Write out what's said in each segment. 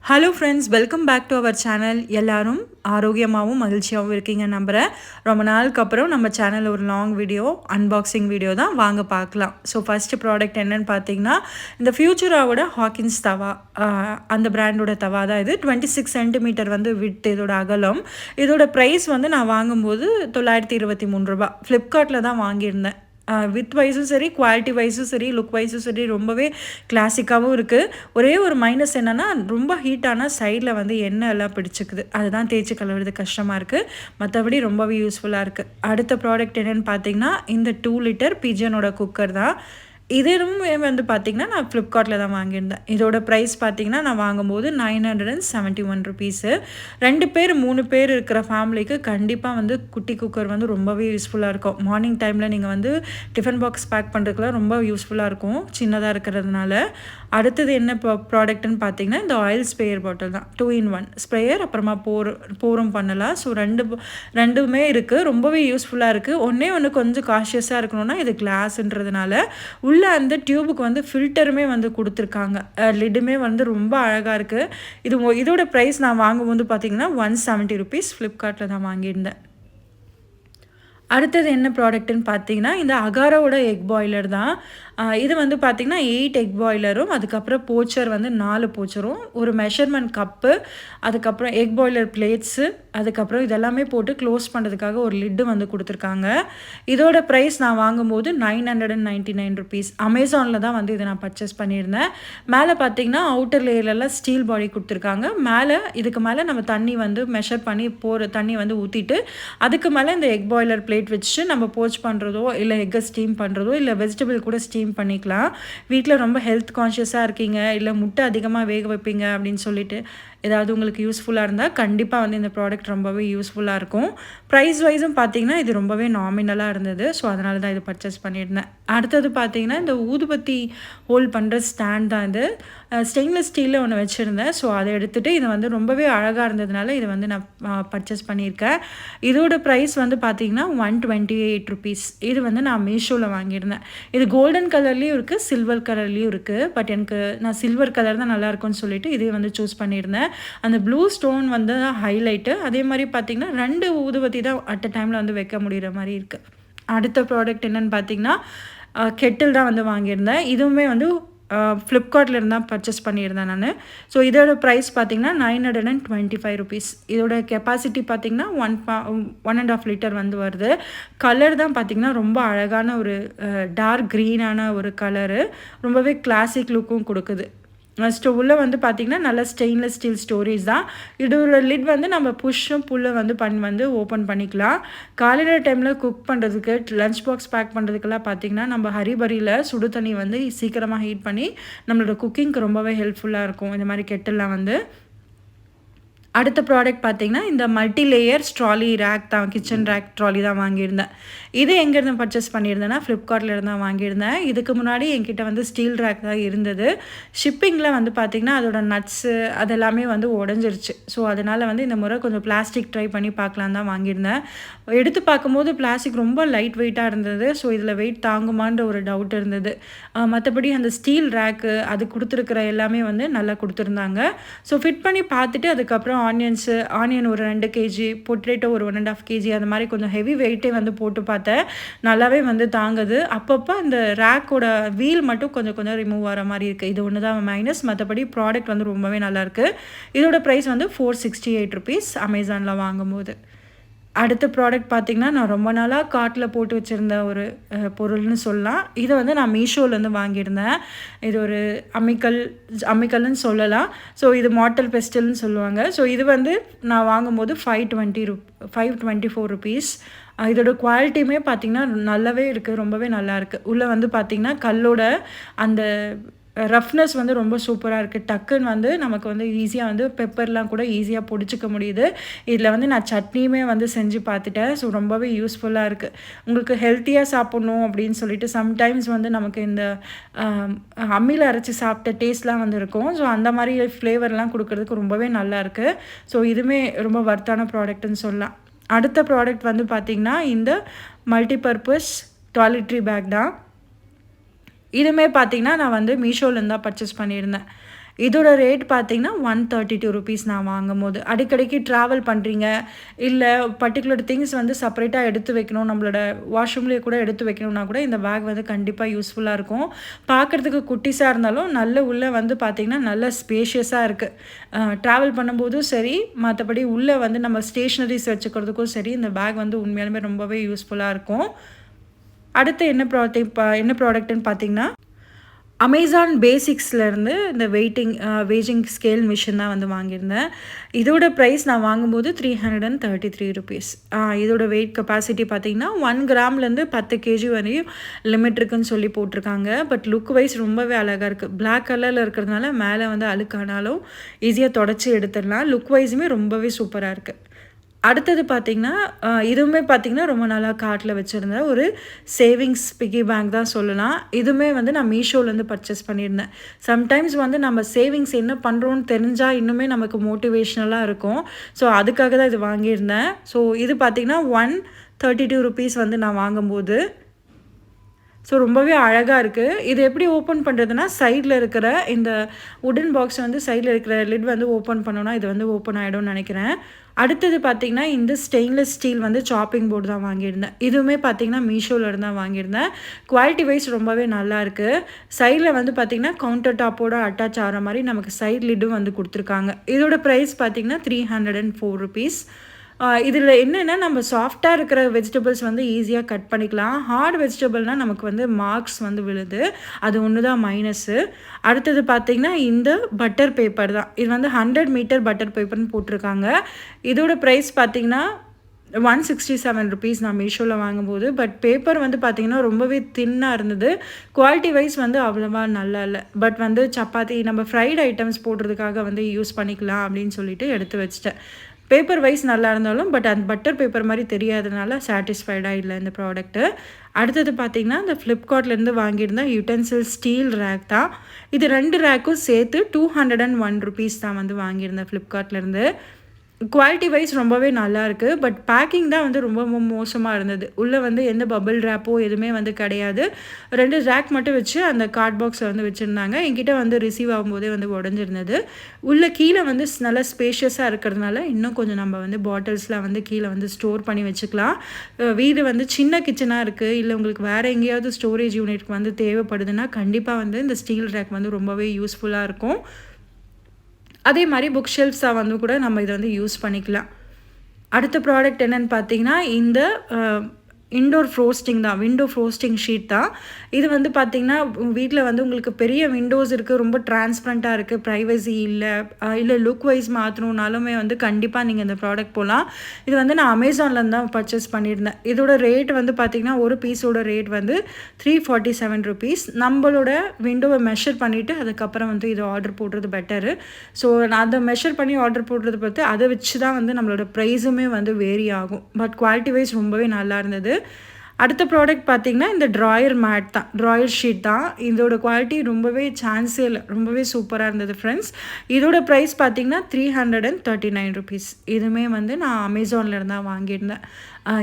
Hello friends, welcome back to our channel. எல்லாரும் ஆரோக்கியமாகவும் மகிழ்ச்சியாகவும் இருக்கீங்க நம்புகிறேன். ரொம்ப நாளுக்கு அப்புறம் நம்ம சேனலில் ஒரு லாங் வீடியோ அன்பாக்சிங் வீடியோ தான், வாங்க பார்க்கலாம். ஸோ ஃபஸ்ட்டு ப்ராடக்ட் என்னென்னு பார்த்தீங்கன்னா, இந்த ஃப்யூச்சராவோட ஹாக்கின்ஸ் தவா, அந்த பிராண்டோட தவா தான் இது. 26 சென்டிமீட்டர் வந்து வித் இதோட அகலம். இதோட ப்ரைஸ் வந்து நான் வாங்கும்போது ₹923. ஃப்ளிப்கார்ட்டில் தான் வாங்கியிருந்தேன். வித் வைஸும் சரி, குவாலிட்டி வைஸும் சரி, லுக் வைஸும் சரி, ரொம்பவே கிளாசிக்காகவும் இருக்குது. ஒரே ஒரு மைனஸ் என்னென்னா, ரொம்ப ஹீட் ஆனால் சைடில் வந்து எண்ணெய் எல்லாம் பிடிச்சிக்குது. அதுதான் தேய்ச்சி கழுவுறது கஷ்டமாக இருக்குது. மற்றபடி ரொம்பவே யூஸ்ஃபுல்லாக இருக்குது. அடுத்த ப்ராடக்ட் என்னென்னு பார்த்தீங்கன்னா, இந்த 2 லிட்டர் பிஜனோட குக்கர் தான். இதுவுமே வந்து பார்த்திங்கன்னா, நான் ஃப்ளிப்கார்ட்டில் தான் வாங்கியிருந்தேன். இதோட ப்ரைஸ் பார்த்திங்கன்னா, நான் வாங்கும்போது ₹971. 2 பேர் 3 பேர் இருக்கிற ஃபேமிலிக்கு கண்டிப்பாக வந்து குட்டி குக்கர் வந்து ரொம்பவே யூஸ்ஃபுல்லாக இருக்கும். மார்னிங் டைமில் நீங்கள் வந்து டிஃபன் பாக்ஸ் பேக் பண்ணுறதுக்குலாம் ரொம்ப யூஸ்ஃபுல்லாக இருக்கும், சின்னதாக இருக்கிறதுனால. அடுத்தது என்ன ப்ராடக்ட்னு பார்த்தீங்கன்னா, இந்த ஆயில் ஸ்ப்ரேயர் பாட்டில் தான். 2 in 1 ஸ்ப்ரேயர், அப்புறமா போரும் பண்ணலாம். ஸோ ரெண்டுமே இருக்குது. ரொம்பவே யூஸ்ஃபுல்லாக இருக்குது. ஒன்று கொஞ்சம் காஷியஸாக இருக்கணும்னா, இது கிளாஸ்ன்றதுனால உள்ள அந்த டியூபுக்கு வந்து ஃபில்டருமே வந்து கொடுத்துருக்காங்க. லிட்டுமே வந்து ரொம்ப அழகாக இருக்குது. இதோட ப்ரைஸ் நான் வாங்கும்போது பார்த்தீங்கன்னா ₹170. ஃப்ளிப்கார்ட்டில் தான் வாங்கியிருந்தேன். அடுத்தது என்ன ப்ராடக்ட்டுன்னு பார்த்தீங்கன்னா, இந்த அகாராவோட எக் பாய்லர் தான். இது வந்து பார்த்திங்கன்னா 8 எக் பாய்லரும், அதுக்கப்புறம் போச்சர் வந்து 4 போச்சரும், ஒரு மெஷர்மெண்ட் கப்பு, அதுக்கப்புறம் எக் பாய்லர் பிளேட்ஸு, அதுக்கப்புறம் இதெல்லாமே போட்டு க்ளோஸ் பண்ணுறதுக்காக ஒரு லிட்டு வந்து கொடுத்துருக்காங்க. இதோட ப்ரைஸ் நான் வாங்கும்போது ₹999. அமேசானில் தான் வந்து இதை நான் பர்ச்சேஸ் பண்ணியிருந்தேன். மேலே பார்த்திங்கன்னா அவுட்டர் லேயர்லலாம் ஸ்டீல் பாடி கொடுத்துருக்காங்க. இதுக்கு மேலே நம்ம தண்ணி வந்து மெஷர் பண்ணி தண்ணி வந்து ஊற்றிட்டு, அதுக்கு மேலே இந்த எக் பாய்லர் பிளேட் வச்சு நம்ம போச் பண்ணுறதோ, இல்லை எக்கை ஸ்டீம் பண்ணுறதோ, இல்லை வெஜிடபிள் கூட ஸ்டீம் பண்ணிக்கலாம். வீட்டில் ரொம்ப ஹெல்த் கான்ஷியஸாக இருக்கீங்க, இல்லை முட்டை அதிகமாக வேக வைப்பீங்க அப்படின்னு சொல்லிட்டு ஏதாவது உங்களுக்கு யூஸ்ஃபுல்லாக இருந்தால் கண்டிப்பாக வந்து இந்த ப்ராடக்ட் ரொம்பவே யூஸ்ஃபுல்லாக இருக்கும். ப்ரைஸ் வைஸும் பார்த்தீங்கன்னா இது ரொம்பவே நாமினலாக இருந்தது. ஸோ அதனால தான் இது பர்ச்சேஸ் பண்ணியிருந்தேன். அடுத்தது பார்த்தீங்கன்னா, இந்த ஊதுபத்தி ஹோல்ட் பண்ணுற ஸ்டாண்ட் தான் இது. ஸ்டெயின்லெஸ் ஸ்டீலில் ஒன்று வச்சுருந்தேன். ஸோ அதை எடுத்துகிட்டு இது வந்து ரொம்பவே அழகாக இருந்ததுனால இதை வந்து நான் பர்ச்சேஸ் பண்ணியிருக்கேன். இதோட ப்ரைஸ் வந்து பார்த்தீங்கன்னா ₹128. இது வந்து நான் மீஷோவில் வாங்கியிருந்தேன். இது கோல்டன் கலர்லேயும் இருக்குது, சில்வர் கலர்லேயும் இருக்குது. பட் நான் சில்வர் கலர் தான் நல்லாயிருக்கும்னு சொல்லிட்டு இதே வந்து சூஸ் பண்ணியிருந்தேன். அந்த ப்ளூ ஸ்டோன் வந்து ஹைலைட்டு. அதே மாதிரி பார்த்திங்கன்னா 2 ஊதுபத்தி தான் அட் அ டைமில் வந்து வைக்க முடிகிற மாதிரி இருக்குது. அடுத்த ப்ராடக்ட் என்னென்னு பார்த்தீங்கன்னா, கெட்டில் தான் வந்து வாங்கியிருந்தேன். இதுவுமே வந்து ஃப்ளிப்கார்ட்டில் இருந்தால் பர்ச்சேஸ் பண்ணியிருந்தேன் நான். ஸோ இதோட ப்ரைஸ் பார்த்திங்கன்னா ₹925. இதோட கெப்பாசிட்டி பார்த்திங்கன்னா 1.5 லிட்டர் வந்து வருது. கலர் தான் பார்த்திங்கன்னா ரொம்ப அழகான ஒரு டார்க் க்ரீனான ஒரு கலரு, ரொம்பவே கிளாசிக் லுக்கும் கொடுக்குது. உள்ளே வந்து பார்த்திங்கன்னா நல்லா ஸ்டெயின்லெஸ் ஸ்டீல் ஸ்டோரேஜ் தான். இதோட லிட் வந்து நம்ம புஷ்ஷும் புல்லும் வந்து ஓப்பன் பண்ணிக்கலாம். காலையில் டைமில் குக் பண்ணுறதுக்கு, லஞ்ச் பாக்ஸ் பேக் பண்ணுறதுக்கெல்லாம் பார்த்திங்கன்னா நம்ம ஹரிபரியில் சுடு தண்ணி வந்து சீக்கிரமாக ஹீட் பண்ணி நம்மளோட குக்கிங்க்கு ரொம்பவே ஹெல்ப்ஃபுல்லாக இருக்கும் இந்த மாதிரி கெட்டில்லாம் வந்து. அடுத்த ப்ராடக்ட் பார்த்திங்கன்னா, இந்த மல்டி லேயர் ட்ராலி ரேக் தான், கிச்சன் ரேக் ட்ராலி தான் வாங்கியிருந்தேன். இது எங்கேருந்து பர்ச்சேஸ் பண்ணியிருந்தேன்னா ஃப்ளிப்கார்ட்டில் இருந்து தான் வாங்கியிருந்தேன். இதுக்கு முன்னாடி என்கிட்ட வந்து ஸ்டீல் ரேக் தான் இருந்தது. ஷிப்பிங்கில் வந்து பார்த்திங்கன்னா அதோட நட்ஸு அதெல்லாமே வந்து உடஞ்சிருச்சு. ஸோ அதனால் வந்து இந்த முறை கொஞ்சம் பிளாஸ்டிக் ட்ரை பண்ணி பார்க்கலாம் தான் வாங்கியிருந்தேன். எடுத்து பார்க்கும்போது பிளாஸ்டிக் ரொம்ப லைட் வெயிட்டாக இருந்தது. ஸோ இதில் வெயிட் தாங்குமான்ற ஒரு டவுட் இருந்தது. மற்றபடி அந்த ஸ்டீல் ரேக்கு அது கொடுத்துருக்கிற எல்லாமே வந்து நல்லா கொடுத்துருந்தாங்க. ஸோ ஃபிட் பண்ணி பார்த்துட்டு அதுக்கப்புறம் ஆனியன் ஒரு 2 கேஜி, பொட்டேட்டோ ஒரு 1.5 கேஜி, அந்த மாதிரி கொஞ்சம் ஹெவி வெயிட்டே வந்து போட்டு பார்த்தேன். நல்லாவே வந்து தாங்குது. அப்பப்போ அந்த ரேக்கோட வீல் மட்டும் கொஞ்சம் கொஞ்சம் ரிமூவ் ஆகிற மாதிரி இருக்குது. இது ஒன்று தான் மைனஸ். மற்றபடி ப்ராடக்ட் வந்து ரொம்பவே நல்லாயிருக்கு. இதோட ப்ரைஸ் வந்து ₹468 அமேசானில் வாங்கும்போது. அடுத்த ப்ராடக்ட் பார்த்திங்கன்னா, நான் ரொம்ப நாளாக கார்ட்டில் போட்டு வச்சுருந்த ஒரு பொருள்னு சொல்லலாம். இதை வந்து நான் மீஷோலேருந்து வாங்கியிருந்தேன். இது ஒரு அம்மிக்கல்னு சொல்லலாம். ஸோ இது மார்டல் பெஸ்டில்னு சொல்லுவாங்க. ஸோ இது வந்து நான் வாங்கும்போது ₹524. இதோட குவாலிட்டியுமே பார்த்திங்கன்னா நல்லாவே இருக்குது, ரொம்பவே நல்லாயிருக்கு. உள்ளே வந்து பார்த்திங்கன்னா கல்லோட அந்த ரஃப்னஸ் வந்து ரொம்ப சூப்பராக இருக்குது. டக்குன்னு வந்து நமக்கு வந்து ஈஸியாக வந்து பெப்பர்லாம் கூட ஈஸியாக பொடிச்சிக்க முடியுது. இதில் வந்து நான் சட்னியுமே வந்து செஞ்சு பார்த்துட்டேன். ஸோ ரொம்பவே யூஸ்ஃபுல்லாக இருக்குது. உங்களுக்கு ஹெல்த்தியாக சாப்பிட்ணும் அப்படின்னு சொல்லிட்டு சம்டைம்ஸ் வந்து நமக்கு இந்த அம்மியில் அரைச்சி சாப்பிட்ட டேஸ்ட்லாம் வந்து இருக்கும். ஸோ அந்த மாதிரி ஃப்ளேவர்லாம் கொடுக்குறதுக்கு ரொம்பவே நல்லாயிருக்கு. ஸோ இதுவுமே ரொம்ப வர்த்தான ப்ராடக்ட்டுன்னு சொல்லலாம். அடுத்த ப்ராடக்ட் வந்து பார்த்திங்கன்னா, இந்த மல்டிபர்பஸ் டாய்லெட்ரி பேக் தான். இதுவுமே பார்த்திங்கன்னா நான் வந்து மீஷோலேருந்து தான் பர்ச்சேஸ் பண்ணியிருந்தேன். இதோட ரேட் பார்த்தீங்கன்னா ₹132 நான் வாங்கும்போது. அடிக்கடிக்கு ட்ராவல் பண்ணுறீங்க, இல்ல பர்ட்டிகுலர் திங்ஸ் வந்து செப்பரேட்டா எடுத்து வைக்கணும், நம்மளோட வாஷ்ரூம்லேயே கூட எடுத்து வைக்கணும்னா கூட இந்த பேக் வந்து கண்டிப்பா யூஸ்ஃபுல்லா இருக்கும். பார்க்கறதுக்கு குட்டிஸா இருந்தாலும் நல்ல உள்ள வந்து பார்த்தீங்கன்னா, நல்ல ஸ்பேஷியஸா இருக்கு. ட்ராவல் பண்ணும்போதும் சரி, மத்தபடி உள்ள வந்து நம்ம ஸ்டேஷனரீஸ் வச்சுக்கிறதுக்கும் சரி, இந்த பேக் வந்து உண்மையாலுமே ரொம்பவே யூஸ்ஃபுல்லா இருக்கும். அடுத்து என்ன ப்ராடக்ட்ன்னு பார்த்தீங்கன்னா, அமேசான் பேசிக்ஸ்லேருந்து இந்த வெயிட்டிங் ஸ்கேல் மிஷின் தான் வந்து வாங்கியிருந்தேன். இதோட ப்ரைஸ் நான் வாங்கும்போது ₹333. இதோட வெயிட் கெப்பாசிட்டி பார்த்தீங்கன்னா 1 கிராம்லேருந்து 10 கேஜி வரையும் லிமிட் இருக்குன்னு சொல்லி போட்டிருக்காங்க. பட் லுக் வைஸ் ரொம்பவே அழகாக இருக்குது. பிளாக் கலரில் இருக்கிறதுனால மேலே வந்து அழுக்கானாலும் ஈஸியாக தொடச்சி எடுத்துடலாம். லுக் வைஸுமே ரொம்பவே சூப்பராக இருக்குது. அடுத்தது பார்த்தீங்கன்னா, இதுவுமே பார்த்தீங்கன்னா, ரொம்ப நாளா கார்ட்ல வச்சிருந்த ஒரு சேவிங்ஸ் பிக்கி பேங்க் தான் சொல்லலாம். இதுவுமே வந்து நான் மீஷோலேருந்து பர்ச்சேஸ் பண்ணியிருந்தேன். சம்டைம்ஸ் வந்து நம்ம சேவிங்ஸ் என்ன பண்ணுறோன்னு தெரிஞ்சா இன்னுமே நமக்கு மோட்டிவேஷ்னலா இருக்கும். ஸோ அதுக்காக தான் இது வாங்கியிருந்தேன். ஸோ இது பார்த்தீங்கன்னா, ₹132 வந்து நான் வாங்கும்போது ஸோ ரொம்பவே அழகா இருக்கு. இது எப்படி ஓப்பன் பண்ணுறதுன்னா, சைட்ல இருக்கிற இந்த வுடன் பாக்ஸ் வந்து சைட்ல இருக்கிற லிட் வந்து ஓப்பன் பண்ணோம்னா, இது வந்து ஓப்பன் ஆயிடும்னு நெனைக்கிறேன். அடுத்தது பார்த்தீங்கன்னா, இந்த ஸ்டெயின்லெஸ் ஸ்டீல் வந்து சாப்பிங் போர்டு தான் வாங்கியிருந்தேன். இதுவுமே பார்த்தீங்கன்னா, மீஷோலேருந்து தான் வாங்கியிருந்தேன். குவாலிட்டி வைஸ் ரொம்பவே நல்லாயிருக்கு. சைடில் வந்து பார்த்தீங்கன்னா, கவுண்டர் டாப்போட அட்டாச் ஆகிற மாரி நமக்கு சைட் லிட்டும் வந்து குடுத்துருக்காங்க. இதோட ப்ரைஸ் பார்த்தீங்கன்னா, ₹304. இதில என்னென்னா, நம்ம சாஃப்ட்டா இருக்கிற வெஜிடபிள்ஸ் வந்து ஈஸியா கட் பண்ணிக்கலாம். ஹார்ட் வெஜிடபிள்னா நமக்கு வந்து மார்க்ஸ் வந்து விழுது. அது ஒண்ணு தான் மைனஸு. அடுத்தது பார்த்தீங்கன்னா, இந்த பட்டர் பேப்பர் தான். இது வந்து 100 மீட்டர் பட்டர் பேப்பர்ன்னு போட்டிருக்காங்க. இதோட பிரைஸ் பார்த்தீங்கன்னா, ₹167 நான் மீஷோல வாங்கும்போது. பட் பேப்பர் வந்து பார்த்தீங்கன்னா, ரொம்பவே தின்னா இருந்தது. குவாலிட்டி வைஸ் வந்து அவ்வளவா நல்லா இல்ல. பட் வந்து சப்பாத்தி நம்ம ஃப்ரைட் ஐட்டம்ஸ் போடுறதுக்காக வந்து யூஸ் பண்ணிக்கலாம் அப்படின்னு சொல்லிட்டு எடுத்து வச்சுட்டேன். பேப்பர் வைஸ் நல்லா இருந்தாலும், பட் அந்த பட்டர் பேப்பர் மாரி தெரியாதனால சாட்டிஸ்ஃபைடா இல்ல இந்த ப்ராடக்ட்டு. அடுத்தது பார்த்தீங்கன்னா, இந்த Flipkartலேருந்து வாங்கியிருந்த யுட்டென்சில் ஸ்டீல் ரேக் தான். இது 2 ரேக்கும் சேர்த்து ₹201 தான் வந்து வாங்கியிருந்தேன் Flipkartலேருந்து. குவாலிட்டி வைஸ் ரொம்பவே நல்லாயிருக்கு. பட் பேக்கிங் தான் வந்து ரொம்ப மோசமா இருந்தது. உள்ளே வந்து எந்த பபிள் ரேப்போ எதுவுமே வந்து கிடையாது. 2 ரேக் மட்டும் வச்சு அந்த கார்ட் பாக்ஸில் வந்து வச்சுருந்தாங்க. என்கிட்ட வந்து ரிசீவ் ஆகும்போதே வந்து உடஞ்சிருந்தது. உள்ளே கீழே வந்து நல்லா ஸ்பேஷியஸாக இருக்கிறதுனால இன்னும் கொஞ்சம் நம்ம வந்து பாட்டில்ஸில் வந்து கீழே வந்து ஸ்டோர் பண்ணி வச்சுக்கலாம். வீடு வந்து சின்ன கிச்சனாக இருக்குது, இல்லை உங்களுக்கு வேறு எங்கேயாவது ஸ்டோரேஜ் யூனிட்க்கு வந்து தேவைப்படுதுன்னா கண்டிப்பாக வந்து இந்த ஸ்டீல் ரேக் வந்து ரொம்பவே யூஸ்ஃபுல்லாக இருக்கும். அதே மாதிரி புக் ஷெல்ஃப்ஸாக வந்து கூட நம்ம இதை வந்து யூஸ் பண்ணிக்கலாம். அடுத்த ப்ராடக்ட் என்னென்னு பார்த்தீங்கன்னா, இந்த இன்டோர் ஃப்ரோஸ்டிங் தான். விண்டோ ஃப்ரோஸ்டிங் ஷீட் தான். இது வந்து பார்த்தீங்கன்னா, வீட்டில் வந்து உங்களுக்கு பெரிய விண்டோஸ் இருக்குது, ரொம்ப டிரான்ஸ்பரண்ட்டாக இருக்குது, ப்ரைவசி இல்லை, இல்லை லுக் வைஸ் மாற்றணுன்னாலுமே வந்து கண்டிப்பாக நீங்கள் இந்த ப்ராடக்ட் போகலாம். இது வந்து நான் அமேசான்லேருந்து தான் பர்ச்சேஸ் பண்ணியிருந்தேன். இதோட ரேட் வந்து பார்த்தீங்கன்னா, ஒரு பீஸோட ரேட் வந்து ₹347. நம்மளோட விண்டோவை மெஷர் பண்ணிவிட்டு அதுக்கப்புறம் வந்து இது ஆர்டர் போடுறது பெட்டரு. ஸோ நான் அதை மெஷர் பண்ணி ஆர்டர் போடுறது பார்த்து அதை வச்சு தான் வந்து நம்மளோட ப்ரைஸுமே வந்து வேரி ஆகும். பட் குவாலிட்டி வைஸ் ரொம்பவே நல்லா இருந்தது. அடுத்த ப்ராடக்ட் பார்த்தீங்கன்னா, இந்த ட்ராயர் மேட் தான். ட்ராயர் ஷீட் தான். இதோட குவாலிட்டி ரொம்பவே சான்ஸே இல்லை. ரொம்பவே சூப்பராக இருந்தது ஃப்ரெண்ட்ஸ். இதோட ப்ரைஸ் பார்த்தீங்கன்னா, ₹339. இதுவுமே வந்து நான் அமேசான்லேருந்து தான் வாங்கியிருந்தேன்.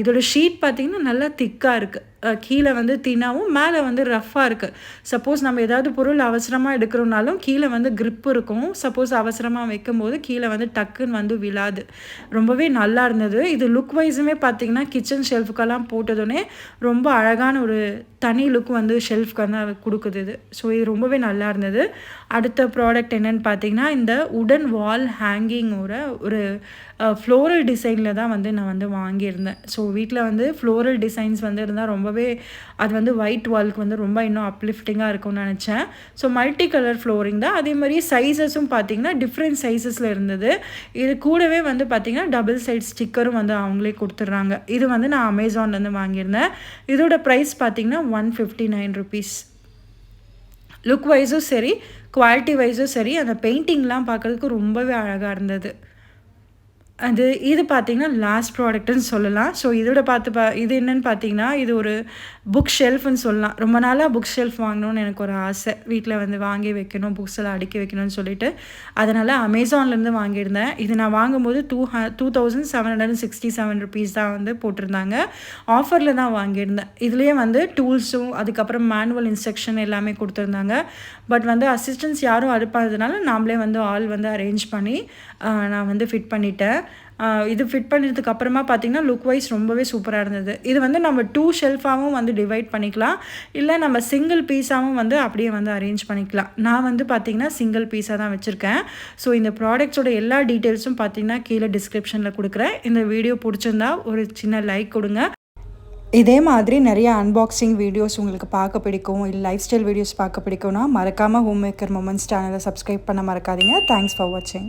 இதோட ஷீட் பார்த்தீங்கன்னா, நல்லா திக்காக இருக்குது. கீழே வந்து தின்னாவும் மேலே வந்து ரஃப்பாக இருக்குது. சப்போஸ் நம்ம ஏதாவது பொருள் அவசரமாக எடுக்கிறோம்னாலும் கீழே வந்து கிரிப் இருக்கும். சப்போஸ் அவசரமாக வைக்கும்போது கீழே வந்து டக்குன்னு வந்து விழாது. ரொம்பவே நல்லா இருந்தது. இது லுக் வைஸுமே பார்த்தீங்கன்னா, கிச்சன் ஷெல்ஃபுக்கெல்லாம் போட்டதுனே ரொம்ப அழகான ஒரு தனி லுக் வந்து ஷெல்ஃப்க்கு வந்து கொடுக்குது இது. ஸோ இது ரொம்பவே நல்லா இருந்தது. அடுத்த ப்ராடக்ட் என்னென்னு பார்த்தீங்கன்னா, இந்த வுடன் வால் ஹேங்கிங்கோட ஒரு ஃப்ளோரல் டிசைனில் தான் வந்து நான் வந்து வாங்கியிருந்தேன். ஸோ வீட்டில் வந்து ஃப்ளோரல் டிசைன்ஸ் வந்து இருந்தால் ரொம்பவே அது வந்து ஒயிட் வால்க்கு வந்து ரொம்ப இன்னும் அப்லிஃப்டிங்காக இருக்கும்னு நினச்சேன். ஸோ மல்டி கலர் ஃப்ளோரிங் தான். அதே மாதிரி சைஸஸும் பார்த்தீங்கன்னா டிஃப்ரெண்ட் சைஸஸில் இருந்தது. இது கூடவே வந்து பார்த்தீங்கன்னா டபுள் சைட் ஸ்டிக்கரும் வந்து அவங்களே கொடுத்துட்றாங்க. இது வந்து நான் அமேசான்லேருந்து வாங்கியிருந்தேன். இதோட ப்ரைஸ் பார்த்தீங்கன்னா ₹159. லுக் வைஸும் சரி, குவாலிட்டி வைஸும் சரி, அந்த பெயிண்டிங்லாம் பார்க்குறதுக்கு ரொம்பவே அழகாக இருந்தது. இது பார்த்தீங்கன்னா, லாஸ்ட் ப்ராடக்ட்டுன்னு சொல்லலாம். ஸோ இதோட இது என்னன்னு பார்த்தீங்கன்னா, இது ஒரு புக் ஷெல்ஃப்ன்னு சொல்லலாம். ரொம்ப நாளா புக் ஷெல்ஃப் வாங்கணும்னு எனக்கு ஒரு ஆசை. வீட்ல வந்து வாங்கி வைக்கணும், புக்ஸ் எல்லாம் அடுக்கி வைக்கணும்னு சொல்லிட்டு. அதனால அமேசான்லேருந்து வாங்கியிருந்தேன். இது நான் வாங்கும்போது ₹2767 தான் வந்து போட்டிருந்தாங்க. ஆஃபர்ல தான் வாங்கியிருந்தேன். இதுலயே வந்து டூல்ஸும், அதுக்கப்புறம் மேனுவல் இன்ஸ்ட்ரக்ஷன் எல்லாமே குடுத்துருந்தாங்க. பட் வந்து அசிஸ்டன்ஸ் யாரும் அனுப்பாததுனால, நாமளே வந்து ஆள் வந்து அரேஞ்ச் பண்ணி நான் வந்து ஃபிட் பண்ணிட்டேன். இது ஃபிட் பண்ணதுக்கு அப்புறமா பார்த்தீங்கன்னா, லுக் வைஸ் ரொம்பவே சூப்பரா இருந்தது. இது வந்து நம்ம 2 ஷெல்ஃபாவும் வந்து டிவைட் பண்ணிக்கலாம். இல்ல நம்ம சிங்கிள் பீஸாவும் வந்து அப்படியே வந்து அரேஞ்ச் பண்ணிக்கலாம். நான் வந்து பார்த்தீங்கன்னா, சிங்கிள் பீஸா தான் வச்சிருக்கேன். ஸோ இந்த ப்ராடக்ட்ஸோட எல்லா டீட்டெயில்ஸும் பார்த்தீங்கன்னா, கீழ டிஸ்கிரிப்ஷன்ல குடுக்குறேன். இந்த வீடியோ புடிச்சிருந்தா ஒரு சின்ன லைக் குடுங்க. இதே மாதிரி நிறைய அன்பாக்சிங் வீடியோஸ் உங்களுக்கு பார்க்க பிடிக்கும், இல்ல லைஃப் ஸ்டைல் வீடியோஸ் பார்க்க பிடிக்கும்னா, மறக்காம ஹோம் மேக்கர் மொமெண்ட்ஸ் சேனலை சப்ஸ்கிரைப் பண்ண மறக்காதீங்க. தேங்க்ஸ் ஃபார் வாட்சிங்.